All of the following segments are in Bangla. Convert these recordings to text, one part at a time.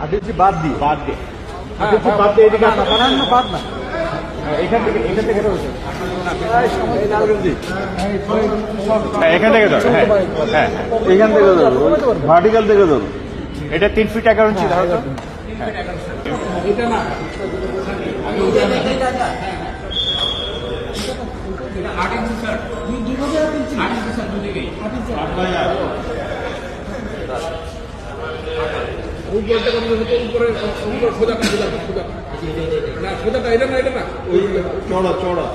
8 ইঞ্চি বাদ দিয়ে বাদ দিয়ে বাদ দিয়ে এদিকে বানান না বাদ না এখান থেকে এখান থেকে ধরো। হ্যাঁ হ্যাঁ এখান থেকে ধরো ভার্টিক্যাল থেকে ধরো। এটা 3 ফিট 11 ইঞ্চি ধরো তো। এটা না চড়া চড়া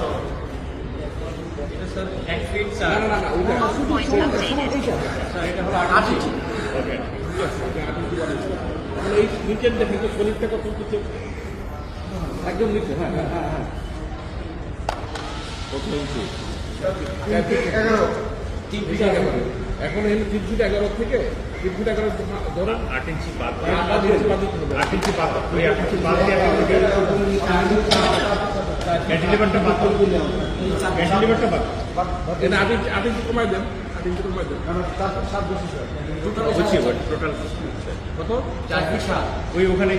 এই নিচের দেখেন তো শরীরটা কত কিছু একদম নিচে। হ্যাঁ হ্যাঁ হ্যাঁ হ্যাঁ এখন এই 3 ফিট 11 থেকে 3 ফিট 11 ধরেন 8 ইঞ্চি বাদ 8 ইঞ্চি বাদ ওই 8 ইঞ্চি বাদ দিয়ে ক্যান্টিলিভারটা বাদ ক্যান্টিলিভারটা বাদ এটা 8 ইঞ্চি কমাই দেন 8 ইঞ্চি কমাই দেন বুঝছি টোটাল কত 4 ফিট 7 ওই ওখানে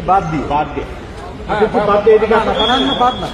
বাদ দিয়ে বাদ দিয়ে বাদ দিয়ে এদিকে বানান না বাদ না